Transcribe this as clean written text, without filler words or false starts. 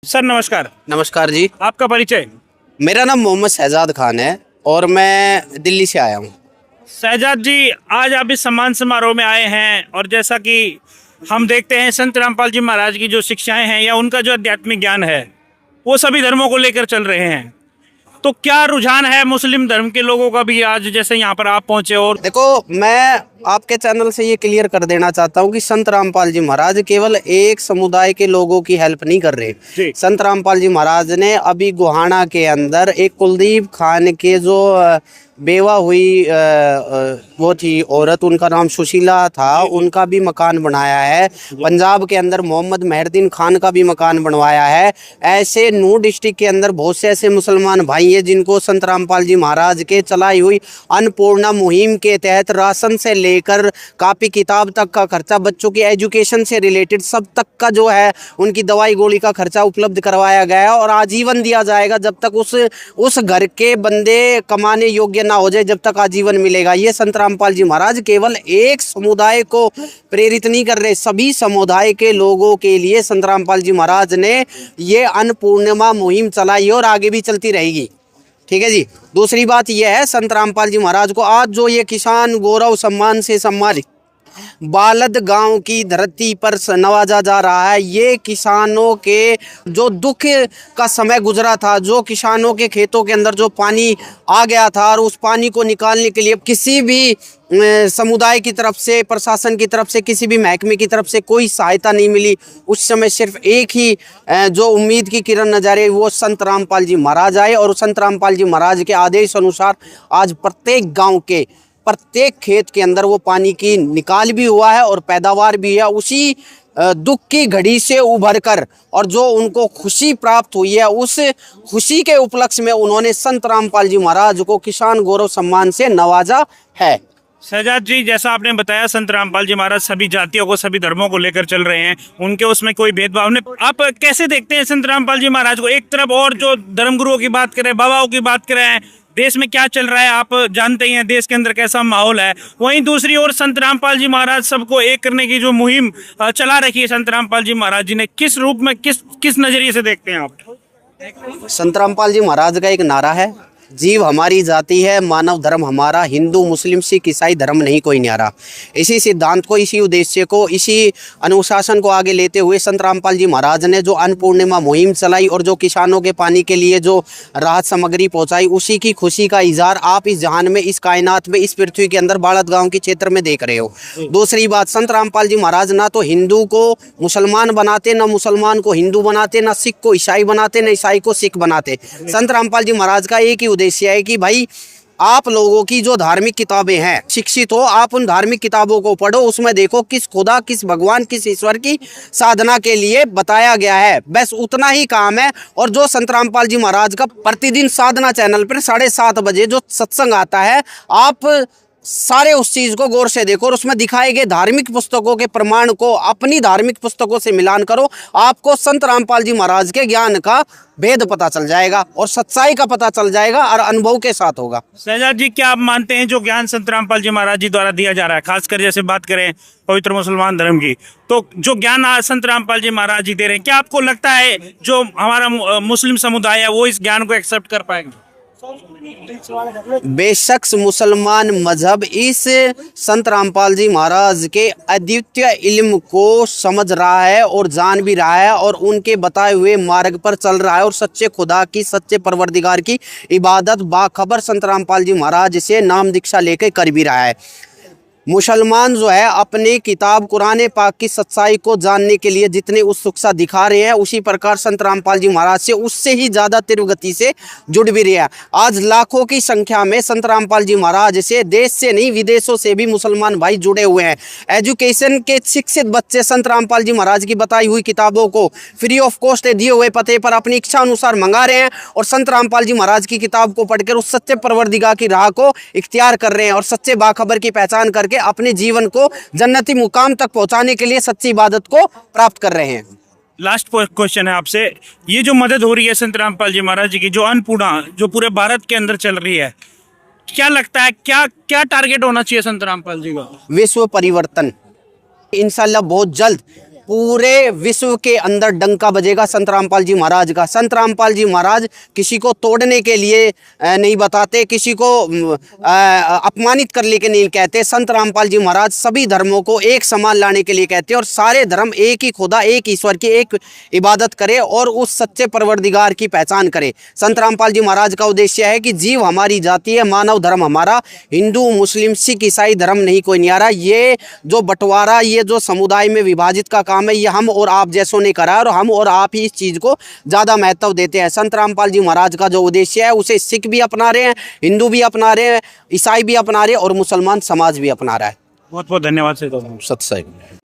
Sir नमस्कार। नमस्कार जी। आपका परिचय? मेरा नाम मोहम्मद शहजाद खान है और मैं दिल्ली से आया हूँ। शहजाद जी, आज आप इस सम्मान समारोह में आए हैं और जैसा कि हम देखते हैं संत रामपाल जी महाराज की जो शिक्षाएं हैं या उनका जो आध्यात्मिक ज्ञान है वो सभी धर्मों को लेकर चल रहे हैं। तो क्या रुझान है मुस्लिम धर्म के लोगों का भी आज जैसे यहाँ पर आप पहुंचे? और देखो, मैं आपके चैनल से ये क्लियर कर देना चाहता हूँ कि संत रामपाल जी महाराज केवल एक समुदाय के लोगों की हेल्प नहीं कर रहे। संत रामपाल जी महाराज ने अभी गोहाना के अंदर एक कुलदीप खान के जो बेवा हुई वो थी औरत, उनका नाम सुशीला था, उनका भी मकान बनाया है। पंजाब के अंदर मोहम्मद मेहरदीन खान का भी मकान बनवाया है। ऐसे नूह डिस्ट्रिक्ट के अंदर बहुत से ऐसे मुसलमान भाई हैं जिनको संत रामपाल जी महाराज के चलाई हुई अन्नपूर्णा मुहिम के तहत राशन से लेकर कापी किताब तक का खर्चा, बच्चों की एजुकेशन से रिलेटेड सब तक का जो है उनकी दवाई गोली का खर्चा उपलब्ध करवाया गया है और आजीवन दिया जाएगा जब तक उस घर के बंदे कमाने योग्य ना हो जाए, जब तक आजीवन मिलेगा। ये संत रामपाल जी महाराज केवल एक समुदाय को प्रेरित नहीं कर रहे, सभी समुदाय के लोगों के लिए संत रामपाल जी महाराज ने ये अन्नपूर्णिमा मुहिम चलाई और आगे भी चलती रहेगी। ठीक है जी। दूसरी बात यह है, संत रामपाल जी महाराज को आज जो ये किसान गौरव सम्मान से सम्मानित बालद गांव की धरती पर नवाजा जा रहा है। ये किसानों के जो दुख का समय गुजरा था, जो किसानों के खेतों के अंदर जो पानी आ गया था और उस पानी को निकालने के लिए किसी भी समुदाय की तरफ से, प्रशासन की तरफ से, किसी भी महकमे की तरफ से कोई सहायता नहीं मिली। उस समय सिर्फ एक ही जो उम्मीद की किरण नजर आई वो संत रामपाल जी महाराज आए और संत रामपाल जी महाराज के आदेश अनुसार आज प्रत्येक गांव के प्रत्येक खेत के अंदर वो पानी की निकाल भी हुआ है और पैदावार भी है। उसी दुख की घड़ी से उभर कर और जो उनको खुशी प्राप्त हुई है उस खुशी के उपलक्ष्य में उन्होंने संत रामपाल जी महाराज को किसान गौरव सम्मान से नवाजा है। शहजाद जी, जैसा आपने बताया संत रामपाल जी महाराज सभी जातियों को, सभी धर्मों को लेकर चल रहे हैं, उनके उसमें कोई भेदभाव नहीं। आप कैसे देखते हैं संत रामपाल जी महाराज को? एक तरफ और जो धर्मगुरुओं की बात करें, बाबाओं की बात करें, देश में क्या चल रहा है आप जानते ही हैं, देश के अंदर कैसा माहौल है। वहीं दूसरी ओर संत रामपाल जी महाराज सबको एक करने की जो मुहिम चला रखी है संत रामपाल जी महाराज जी ने, किस रूप में, किस नजरिए से देखते हैं आप? संत रामपाल जी महाराज का एक नारा है, जीव हमारी जाति है, मानव धर्म हमारा, हिंदू मुस्लिम सिख ईसाई धर्म नहीं कोई न्यारा। इसी सिद्धांत को, इसी उद्देश्य को, इसी अनुशासन को आगे लेते हुए संत रामपाल जी महाराज ने जो अन्नपूर्णिमा मुहिम चलाई और जो किसानों के पानी के लिए जो राहत सामग्री पहुंचाई, उसी की खुशी का इजहार आप इस जहान में, इस कायनात में, इस पृथ्वी के अंदर बालद गाँव के क्षेत्र में देख रहे हो। दूसरी बात, संत रामपाल जी महाराज ना तो हिंदू को मुसलमान बनाते, ना मुसलमान को हिंदू बनाते, ना सिख को ईसाई बनाते, ना ईसाई को सिख बनाते। संत रामपाल जी महाराज का एक ही उद्देश्य है कि भाई आप लोगों की जो धार्मिक किताबें हैं, शिक्षित हो, आप उन धार्मिक किताबों को पढ़ो, उसमें देखो किस खुदा, किस भगवान, किस ईश्वर की साधना के लिए बताया गया है, बस उतना ही काम है। और जो संत रामपाल जी महाराज का प्रतिदिन साधना चैनल पर 7:30 बजे जो सत्संग आता है, आप सारे उस चीज को गौर से देखो और उसमें दिखाए गए धार्मिक पुस्तकों के प्रमाण को अपनी धार्मिक पुस्तकों से मिलान करो, आपको संत रामपाल जी महाराज के ज्ञान का भेद पता चल जाएगा और सच्चाई का पता चल जाएगा और अनुभव के साथ होगा। शहजाद जी, क्या आप मानते हैं जो ज्ञान संत रामपाल जी महाराज जी द्वारा दिया जा रहा है, खासकर जैसे बात करें पवित्र मुसलमान धर्म की, तो जो ज्ञान आज संत रामपाल जी महाराज जी दे रहे हैं, क्या आपको लगता है जो हमारा मुस्लिम समुदाय है वो इस ज्ञान को एक्सेप्ट कर पाएंगे? बेशक मुसलमान मजहब इस संत रामपाल जी महाराज के अद्वितीय इल्म को समझ रहा है और जान भी रहा है और उनके बताए हुए मार्ग पर चल रहा है और सच्चे खुदा की, सच्चे परवरदिगार की इबादत बाखबर संत रामपाल जी महाराज से नाम दीक्षा लेकर कर भी रहा है। मुसलमान जो है अपनी किताब कुरान पाक की सच्चाई को जानने के लिए जितनी उत्सुकता दिखा रहे हैं, उसी प्रकार संत रामपाल जी महाराज से उससे ही ज़्यादा तीव्र गति से जुड़ भी रहे हैं। आज लाखों की संख्या में संत रामपाल जी महाराज से देश से नहीं विदेशों से भी मुसलमान भाई जुड़े हुए हैं। एजुकेशन के शिक्षित बच्चे संत रामपाल जी महाराज की बताई हुई किताबों को फ्री ऑफ कॉस्ट दिए हुए पते पर अपनी इच्छा अनुसार मंगा रहे हैं और संत रामपाल जी महाराज की किताब को पढ़कर उस सच्चे परवरदिगार की राह को इख्तियार कर रहे हैं और सच्चे बाखबर की पहचान करके अपने जीवन को जन्नती मुकाम तक पहुंचाने के लिए सच्ची इबादत को प्राप्त कर रहे हैं। लास्ट क्वेश्चन है आपसे, ये जो मदद हो रही है संत रामपाल जी महाराज जी की, जो अन्नपूर्णा जो पूरे भारत के अंदर चल रही है, क्या लगता है क्या क्या टारगेट होना चाहिए संत रामपाल जी का? विश्व परिवर्तन इंशाल्लाह बहुत जल्द पूरे विश्व के अंदर डंका बजेगा संत रामपाल जी महाराज का। संत रामपाल जी महाराज किसी को तोड़ने के लिए नहीं बताते, किसी को अपमानित करने के नहीं कहते। संत रामपाल जी महाराज सभी धर्मों को एक समान लाने के लिए कहते हैं और सारे धर्म एक ही खुदा, एक ईश्वर की एक इबादत करे और उस सच्चे परवरदिगार की पहचान करे। संत रामपाल जी महाराज का उद्देश्य है कि जीव हमारी जाति है, मानव धर्म हमारा, हिंदू मुस्लिम सिख ईसाई धर्म नहीं कोई नहीं आ रहा। ये जो बंटवारा, ये जो समुदाय में विभाजित का काम है, ये हम और आप जैसों ने करा है और हम और आप ही इस चीज़ को ज़्यादा महत्व देते हैं। संत रामपाल जी महाराज का जो उद्देश्य है उसे सिख भी अपना रहे हैं, हिंदू भी अपना रहे हैं, ईसाई भी अपना रहे हैं और मुसलमान समाज भी अपना रहा है। बहुत बहुत धन्यवाद सर। सत्संग।